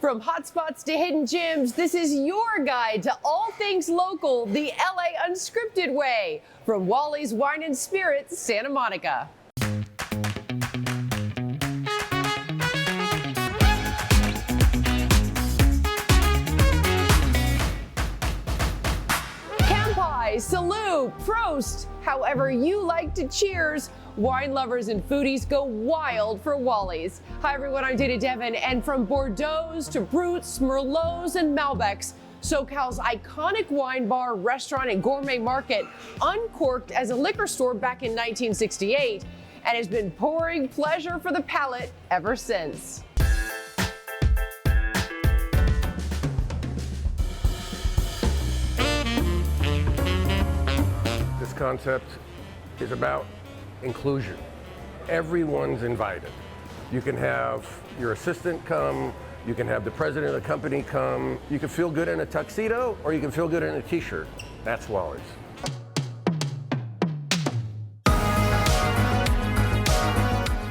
From hotspots to hidden gems, this is your guide to all things local, the LA Unscripted way. From Wally's Wine and Spirits, Santa Monica. Kampai, Salute, Prost, however you like to cheers. Wine lovers and foodies go wild for Wally's. Hi everyone, I'm Dana Devin, and from Bordeaux's to Bruts, Merlots, and Malbecs, SoCal's iconic wine bar, restaurant, and gourmet market uncorked as a liquor store back in 1968 and has been pouring pleasure for the palate ever since. This concept is about inclusion. Everyone's invited. You can have your assistant come, you can have the president of the company come, you can feel good in a tuxedo or you can feel good in a t-shirt. That's Wally's.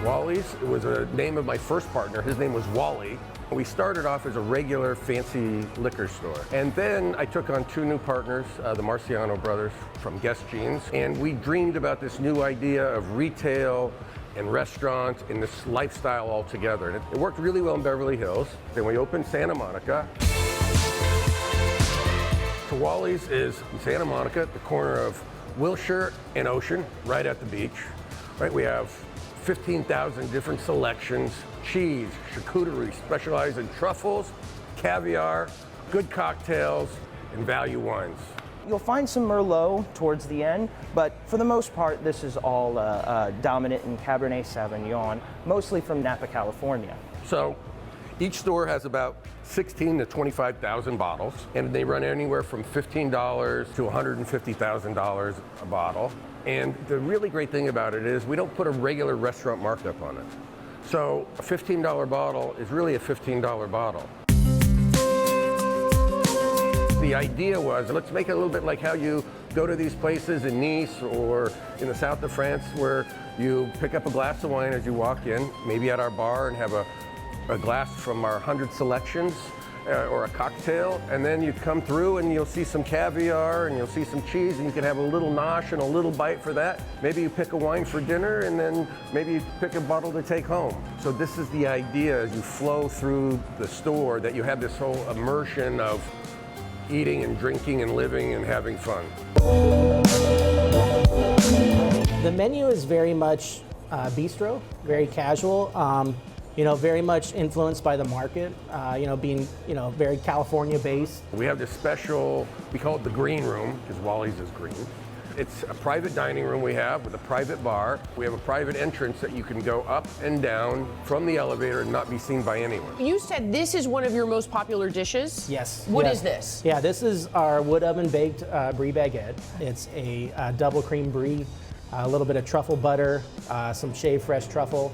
Wally's, it was a name of my first partner. His name was Wally. We started off as a regular fancy liquor store. And then I took on two new partners, the Marciano brothers from Guess Jeans. And we dreamed about this new idea of retail and restaurants and this lifestyle all together. And it worked really well in Beverly Hills. Then we opened Santa Monica. So Wally's is in Santa Monica, at the corner of Wilshire and Ocean, right at the beach. Right, we have 15,000 different selections, cheese, charcuterie, specialized in truffles, caviar, good cocktails, and value wines. You'll find some Merlot towards the end, but for the most part, this is all dominant in Cabernet Sauvignon, mostly from Napa, California. So each store has about 16 to 25,000 bottles, and they run anywhere from $15 to $150,000 a bottle. And the really great thing about it is we don't put a regular restaurant markup on it. So a $15 bottle is really a $15 bottle. The idea was, let's make it a little bit like how you go to these places in Nice or in the south of France where you pick up a glass of wine as you walk in, maybe at our bar, and have a glass from our 100 selections or a cocktail, and then you come through and you'll see some caviar and you'll see some cheese and you can have a little nosh and a little bite for that. Maybe you pick a wine for dinner and then maybe you pick a bottle to take home. So this is the idea as you flow through the store, that you have this whole immersion of eating and drinking and living and having fun. The menu is very much bistro, very casual. Very much influenced by the market, being, very California based. We have this special, we call it the green room, because Wally's is green. It's a private dining room we have with a private bar. We have a private entrance that you can go up and down from the elevator and not be seen by anyone. You said this is one of your most popular dishes? Yes. What is this? Yeah, this is our wood oven baked brie baguette. It's a double cream brie, a little bit of truffle butter, some shaved fresh truffle,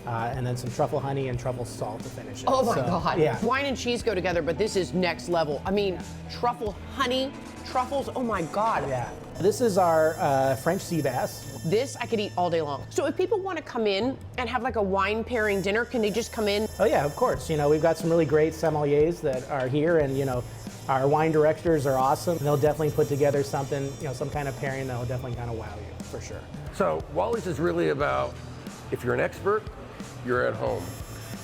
and then some truffle honey and truffle salt to finish it. Oh my God. Yeah. Wine and cheese go together, but this is next level. I mean, truffle honey, truffles, oh my God. Yeah. This is our French sea bass. This I could eat all day long. So if people want to come in and have like a wine pairing dinner, can they just come in? Oh yeah, of course. We've got some really great sommeliers that are here, and our wine directors are awesome. They'll definitely put together something, some kind of pairing that'll definitely kind of wow you, for sure. So Wally's is really about, if you're an expert, you're at home.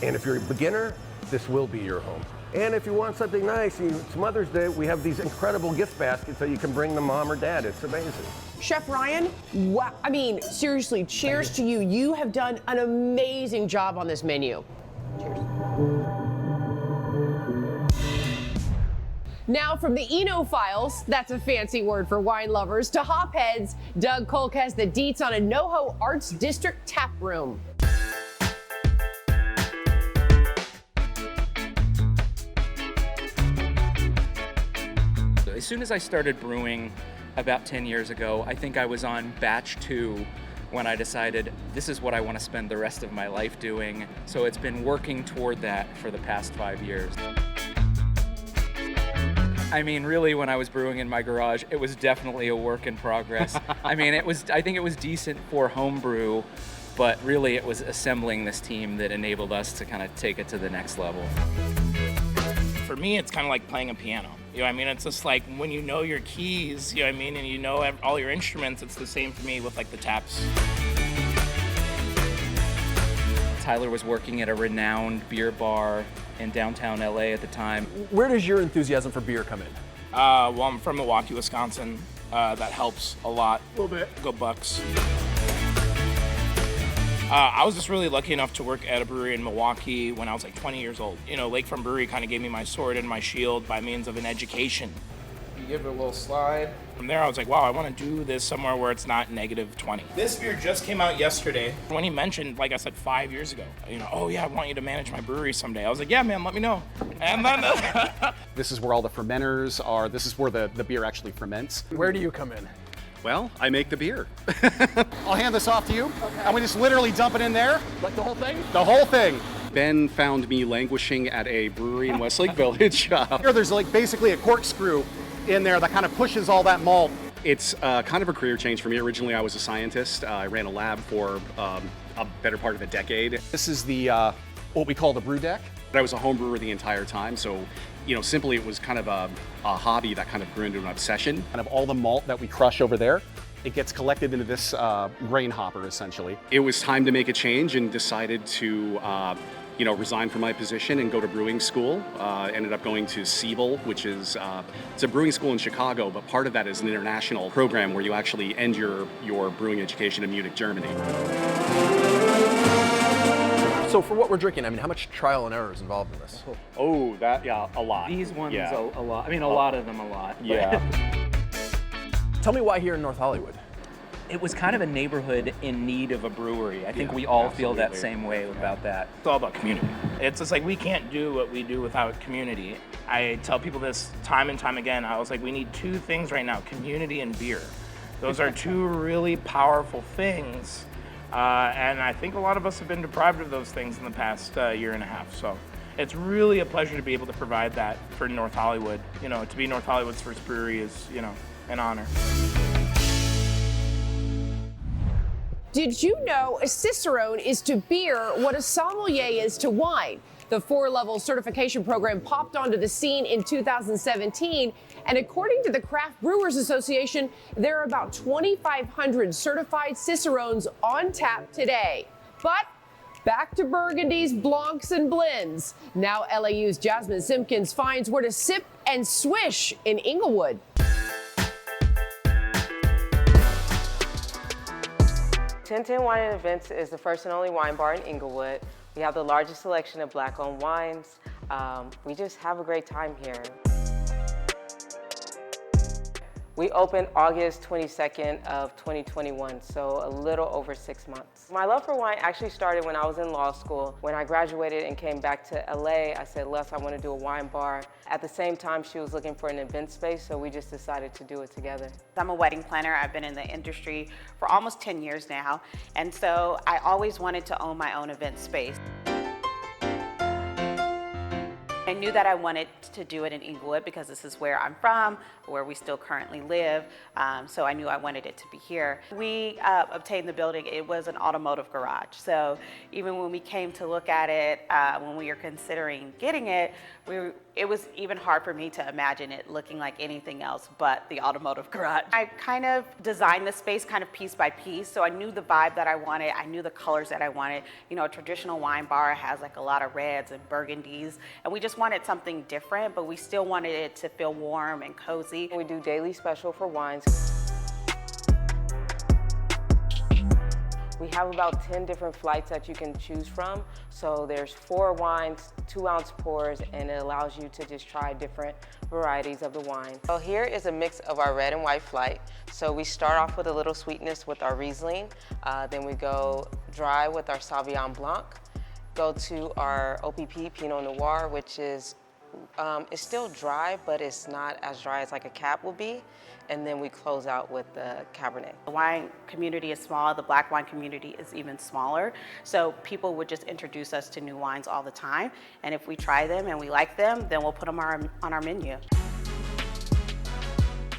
And if you're a beginner, this will be your home. And if you want something nice, it's Mother's Day, we have these incredible gift baskets that you can bring to mom or dad. It's amazing. Chef Ryan, wow, I mean, seriously, cheers to you. You have done an amazing job on this menu. Cheers. Now from the Eno Files, that's a fancy word for wine lovers, to hopheads, Doug Kolk has the deets on a NoHo Arts District tap room. As soon as I started brewing about 10 years ago, I think I was on batch 2 when I decided this is what I want to spend the rest of my life doing. So it's been working toward that for the past 5 years. I mean, really, when I was brewing in my garage, it was definitely a work in progress. I think it was decent for homebrew, but really it was assembling this team that enabled us to kind of take it to the next level. For me, it's kind of like playing a piano. You know what I mean? It's just like when you know your keys, you know what I mean, and you know all your instruments, it's the same for me with like the taps. Tyler was working at a renowned beer bar in downtown LA at the time. Where does your enthusiasm for beer come in? Well, I'm from Milwaukee, Wisconsin. That helps a lot. A little bit. Go Bucks. I was just really lucky enough to work at a brewery in Milwaukee when I was like 20 years old. You know, Lakefront Brewery kind of gave me my sword and my shield by means of an education. You give it a little slide. From there, I was like, wow, I want to do this somewhere where it's not -20. This beer just came out yesterday. When he mentioned, like I said, 5 years ago, you know, oh yeah, I want you to manage my brewery someday. I was like, yeah, man, let me know. And then this is where all the fermenters are. This is where the beer actually ferments. Where do you come in? Well, I make the beer. I'll hand this off to you. Okay. I'm gonna just literally dump it in there. Like the whole thing? The whole thing. Ben found me languishing at a brewery in Westlake Village. Here, there's like basically a corkscrew in there that kind of pushes all that malt. It's kind of a career change for me. Originally, I was a scientist. I ran a lab for a better part of a decade. This is the what we call the brew deck. I was a home brewer the entire time, so you know, simply it was kind of a hobby that kind of grew into an obsession. Kind of all the malt that we crush over there, it gets collected into this grain hopper, essentially. It was time to make a change and decided to you know, resign from my position and go to brewing school. Ended up going to Siebel, which is it's a brewing school in Chicago, but part of that is an international program where you actually end your brewing education in Munich, Germany. So for what we're drinking, I mean, how much trial and error is involved in this? Oh, yeah, a lot. These ones, yeah. a lot. I mean, a lot of them, a lot. Yeah. Tell me why here in North Hollywood? It was kind of a neighborhood in need of a brewery. I think we all feel that same way about that. it's all about community. It's just like we can't do what we do without community. I tell people this time and time again. I was like, we need two things right now, community and beer. Those are two really powerful things. And I think a lot of us have been deprived of those things in the past year and a half. So it's really a pleasure to be able to provide that for North Hollywood. You know, to be North Hollywood's first brewery is, you know, an honor. Did you know a Cicerone is to beer what a sommelier is to wine? The 4-level certification program popped onto the scene in 2017, and according to the Craft Brewers Association, there are about 2,500 certified Cicerones on tap today. But back to Burgundies, Blancs, and Blends. Now LAU's Jasmine Simpkins finds where to sip and swish in Inglewood. Tintin Wine and Events is the first and only wine bar in Inglewood. We have the largest selection of Black-owned wines. We just have a great time here. We opened August 22nd of 2021, so a little over 6 months. My love for wine actually started when I was in law school. When I graduated and came back to LA, I said, Les, I want to do a wine bar. At the same time, she was looking for an event space, so we just decided to do it together. I'm a wedding planner. I've been in the industry for almost 10 years now, and so I always wanted to own my own event space. I knew that I wanted to do it in Inglewood because this is where I'm from, where we still currently live, so I knew I wanted it to be here. We obtained the building. It was an automotive garage, so even when we came to look at it, when we were considering getting it, it was even hard for me to imagine it looking like anything else but the automotive garage. I kind of designed the space kind of piece by piece, so I knew the vibe that I wanted, I knew the colors that I wanted. You know, a traditional wine bar has like a lot of reds and burgundies, and we just wanted something different, but we still wanted it to feel warm and cozy. We do daily special for wines. We have about 10 different flights that you can choose from. So there's 4 wines, 2-ounce pours, and it allows you to just try different varieties of the wine. So here is a mix of our red and white flight. So we start off with a little sweetness with our Riesling, then we go dry with our Sauvignon Blanc, go to our OPP Pinot Noir, which is it's still dry, but it's not as dry as like a Cab will be. And then we close out with the Cabernet. The wine community is small, the black wine community is even smaller. So people would just introduce us to new wines all the time. And if we try them and we like them, then we'll put them on our menu.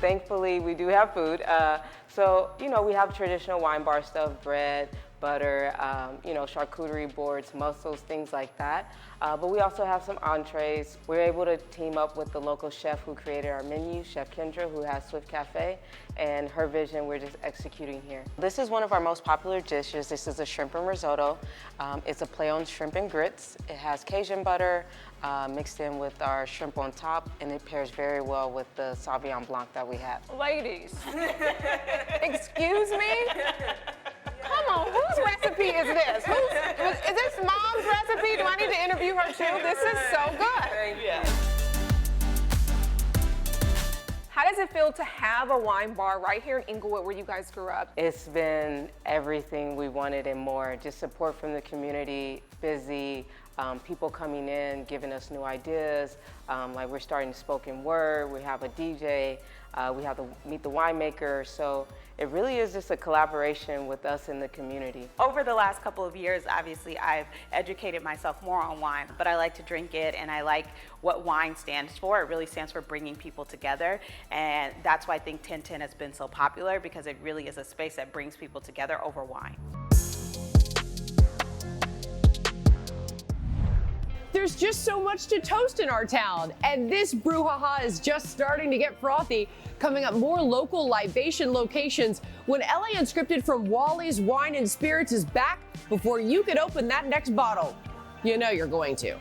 Thankfully, we do have food. So, you know, we have traditional wine bar stuff, bread, butter, you know, charcuterie boards, mussels, things like that. But we also have some entrees. We're able to team up with the local chef who created our menu, Chef Kendra, who has Swift Cafe, and her vision we're just executing here. This is one of our most popular dishes. This is a shrimp and risotto. It's a play on shrimp and grits. It has Cajun butter mixed in with our shrimp on top, and it pairs very well with the Sauvignon Blanc that we have. Ladies, excuse me? Come on, whose recipe is this? Is this Mom's recipe? Do I need to interview her too? This is so good. Thank you. How does it feel to have a wine bar right here in Inglewood where you guys grew up? It's been everything we wanted and more. Just support from the community, busy, people coming in, giving us new ideas. Like we're starting spoken word, we have a DJ, we have the Meet the Winemaker. So it really is just a collaboration with us in the community. Over the last couple of years, obviously, I've educated myself more on wine, but I like to drink it, and I like what wine stands for. It really stands for bringing people together, and that's why I think 1010 has been so popular, because it really is a space that brings people together over wine. There's just so much to toast in our town, and this brouhaha is just starting to get frothy. Coming up, more local libation locations when LA Unscripted from Wally's Wine and Spirits is back before you can open that next bottle. You know you're going to.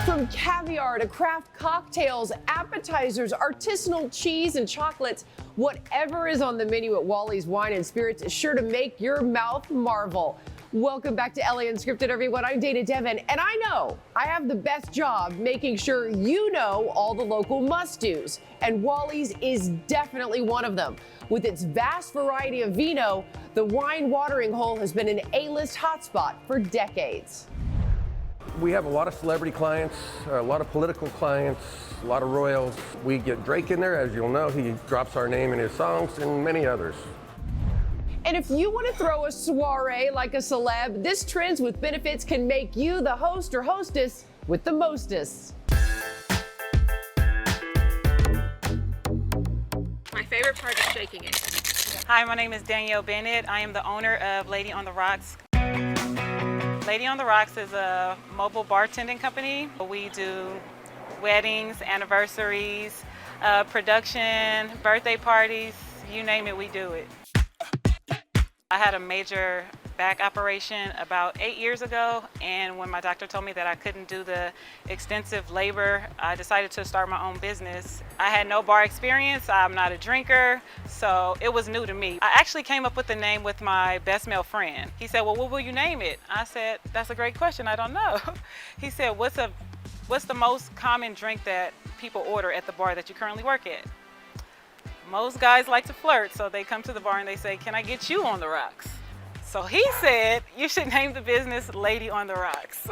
From caviar to craft cocktails, appetizers, artisanal cheese and chocolates, whatever is on the menu at Wally's Wine and Spirits is sure to make your mouth marvel. Welcome back to LA Unscripted, everyone. I'm Dana Devin, and I know I have the best job making sure you know all the local must-dos, and Wally's is definitely one of them. With its vast variety of vino, the wine watering hole has been an A-list hotspot for decades. We have a lot of celebrity clients, a lot of political clients, a lot of royals. We get Drake in there, as you'll know. He drops our name in his songs, and many others. And if you want to throw a soiree like a celeb, this Trends with Benefits can make you the host or hostess with the mostest. My favorite part is shaking it. Hi, my name is Danielle Bennett. I am the owner of Lady on the Rocks. Lady on the Rocks is a mobile bartending company. We do weddings, anniversaries, production, birthday parties, you name it, we do it. I had a major back operation about 8 years ago, and when my doctor told me that I couldn't do the extensive labor, I decided to start my own business. I had no bar experience, I'm not a drinker, so it was new to me. I actually came up with the name with my best male friend. He said, well, what will you name it? I said, that's a great question, I don't know. He said, what's the most common drink that people order at the bar that you currently work at? Most guys like to flirt, so they come to the bar and they say, can I get you on the rocks? So he said, you should name the business Lady on the Rocks.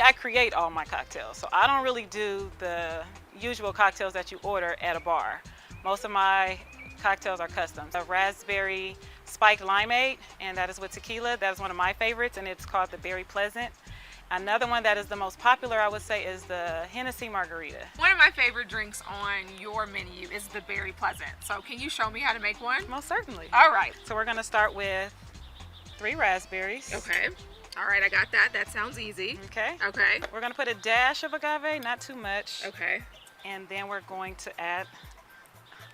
I create all my cocktails, so I don't really do the usual cocktails that you order at a bar. Most of my cocktails are custom. A raspberry spiked limeade, and that is with tequila. That is one of my favorites, and it's called the Berry Pleasant. Another one that is the most popular, I would say, is the Hennessy Margarita. One of my favorite drinks on your menu is the Berry Pleasant. So can you show me how to make one? Most certainly. All right. So we're gonna start with 3 raspberries. Okay. All right, I got that. That sounds easy. Okay. Okay. We're gonna put a dash of agave, not too much. Okay. And then we're going to add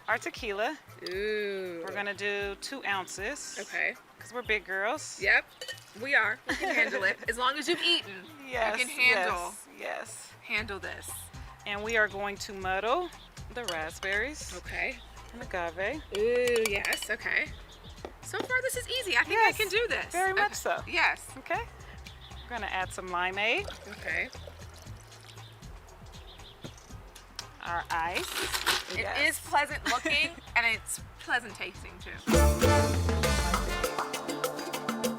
our tequila. Ooh. We're gonna do 2 ounces. Okay. Because we're big girls. Yep, we are. We can handle it. As long as you've eaten, yes, you can handle. Yes. Handle this. And we are going to muddle the raspberries. Okay. And agave. Ooh, yes, okay. So far this is easy. I think I can do this. Very much so. Yes. Okay. We're gonna add some limeade. Okay. Our ice. It is pleasant looking and it's pleasant tasting too.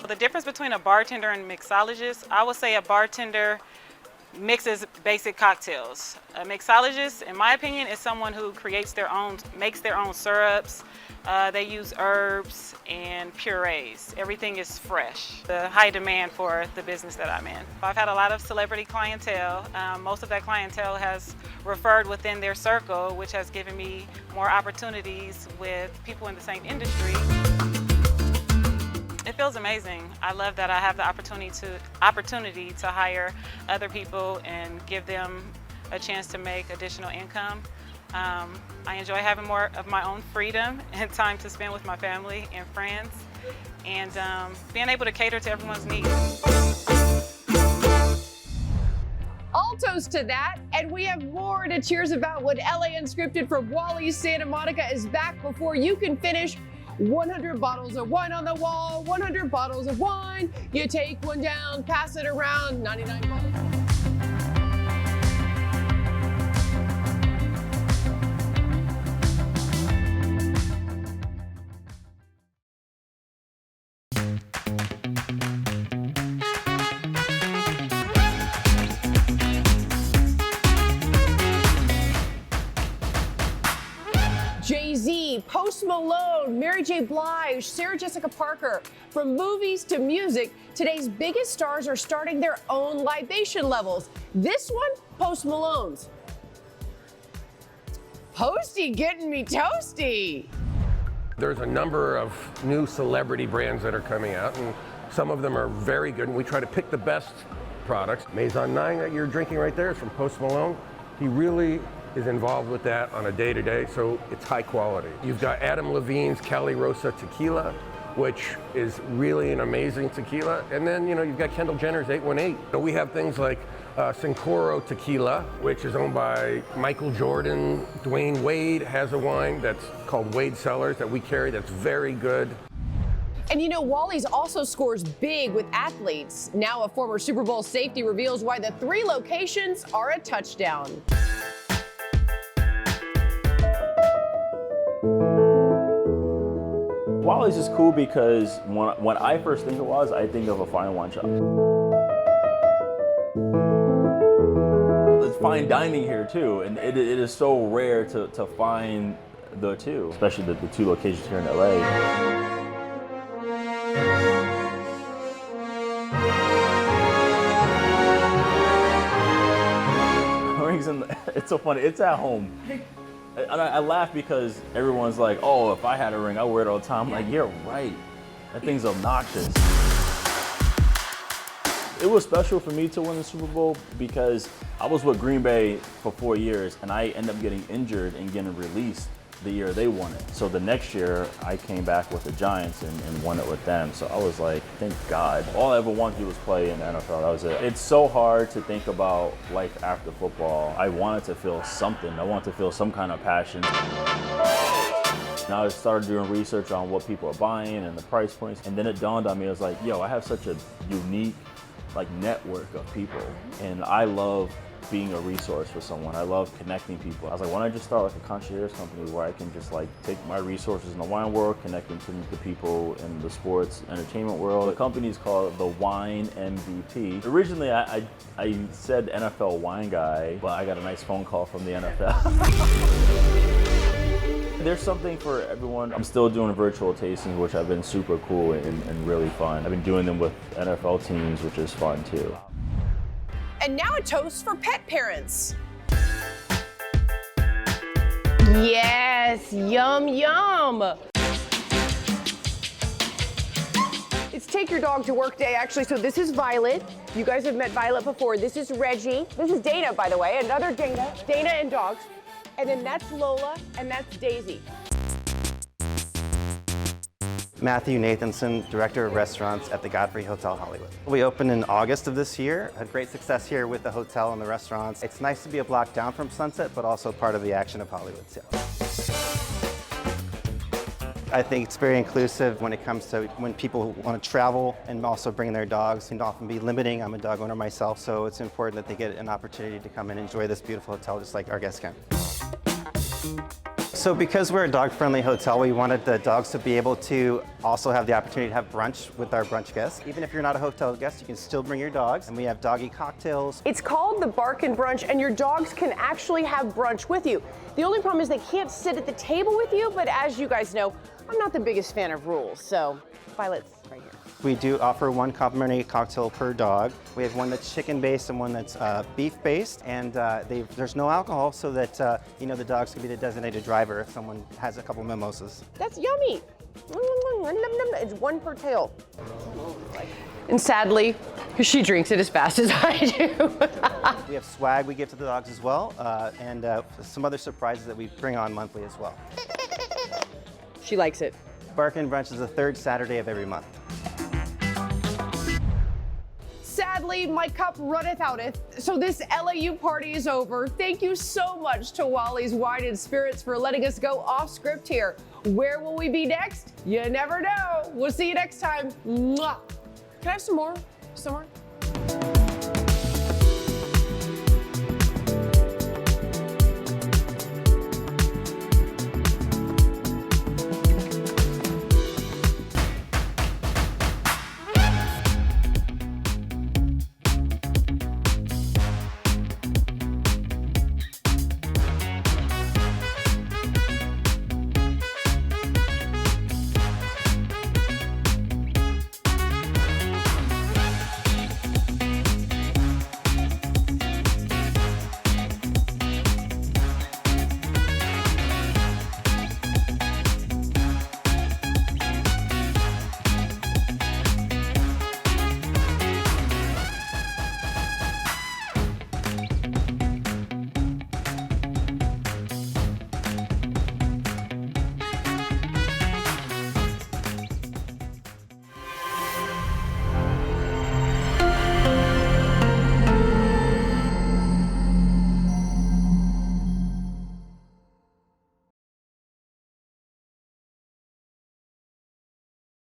The difference between a bartender and mixologist, I would say a bartender mixes basic cocktails. A mixologist, in my opinion, is someone who makes their own syrups. They use herbs and purees. Everything is fresh. The high demand for the business that I'm in. I've had a lot of celebrity clientele. Most of that clientele has referred within their circle, which has given me more opportunities with people in the same industry. It feels amazing. I love that I have the opportunity to hire other people and give them a chance to make additional income. I enjoy having more of my own freedom and time to spend with my family and friends, and being able to cater to everyone's needs. I'll toast to that, and we have more to cheers about when LA Unscripted from Wally's Santa Monica is back before you can finish 100 bottles of wine on the wall, 100 bottles of wine. You take one down, pass it around, 99 bottles. Jay-Z, Post Malone, Mary J. Blige, Sarah Jessica Parker. From movies to music, today's biggest stars are starting their own libation levels. This one, Post Malone's. Posty getting me toasty. There's a number of new celebrity brands that are coming out, and some of them are very good, and we try to pick the best products. Maison 9 that you're drinking right there is from Post Malone. He really is involved with that on a day-to-day, so it's high quality. You've got Adam Levine's Cali Rosa Tequila, which is really an amazing tequila. And then, you've got Kendall Jenner's 818. So we have things like Sincoro Tequila, which is owned by Michael Jordan. Dwayne Wade has a wine that's called Wade Cellars that we carry that's very good. And Wally's also scores big with athletes. Now a former Super Bowl safety reveals why the 3 locations are a touchdown. Wally's is cool because when I first think of Wally's, I think of a fine wine shop. It's fine dining here too, and it is so rare to find the two, especially the 2 locations here in LA. It's so funny, it's at home. I laugh because everyone's like, oh, if I had a ring, I wear it all the time. I'm like, you're right. That thing's obnoxious. It was special for me to win the Super Bowl because I was with Green Bay for 4 years and I ended up getting injured and getting released the year they won it. So the next year, I came back with the Giants and won it with them. So I was like, thank God. All I ever wanted to do was play in the NFL. That was it. It's so hard to think about life after football. I wanted to feel something. I wanted to feel some kind of passion. Now I started doing research on what people are buying and the price points. And then it dawned on me, I was like, yo, I have such a unique network of people. And I love being a resource for someone. I love connecting people. I was like, why don't I just start a concierge company where I can just take my resources in the wine world, connect them to the people in the sports entertainment world. The company is called the Wine MVP. Originally, I said NFL wine guy, but I got a nice phone call from the NFL. There's something for everyone. I'm still doing virtual tastings, which have been super cool and really fun. I've been doing them with NFL teams, which is fun too. And now a toast for pet parents. Yes, yum, yum. It's take your dog to work day, actually. So this is Violet. You guys have met Violet before. This is Reggie. This is Dana, by the way, another Dana. Dana and dogs. And then that's Lola, and that's Daisy. Matthew Nathanson, Director of Restaurants at the Godfrey Hotel Hollywood. We opened in August of this year. Had great success here with the hotel and the restaurants. It's nice to be a block down from Sunset, but also part of the action of Hollywood. So. I think it's very inclusive when it comes to when people want to travel and also bring their dogs. It can often be limiting. I'm a dog owner myself, so it's important that they get an opportunity to come and enjoy this beautiful hotel just like our guests can. So because we're a dog-friendly hotel, we wanted the dogs to be able to also have the opportunity to have brunch with our brunch guests. Even if you're not a hotel guest, you can still bring your dogs. And we have doggy cocktails. It's called the Barkin' Brunch, and your dogs can actually have brunch with you. The only problem is they can't sit at the table with you, but as you guys know, I'm not the biggest fan of rules, so Violet's right here. We do offer one complimentary cocktail per dog. We have one that's chicken-based and one that's beef-based, and there's no alcohol, so that the dogs can be the designated driver if someone has a couple mimosas. That's yummy. It's one per tail. And sadly, she drinks it as fast as I do. We have swag we give to the dogs as well, and some other surprises that we bring on monthly as well. She likes it. Barkin' Brunch is the third Saturday of every month. Sadly, my cup runneth outeth, so this LAU party is over. Thank you so much to Wally's Wine and Spirits for letting us go off script here. Where will we be next? You never know. We'll see you next time. Mwah. Can I have some more? Some more?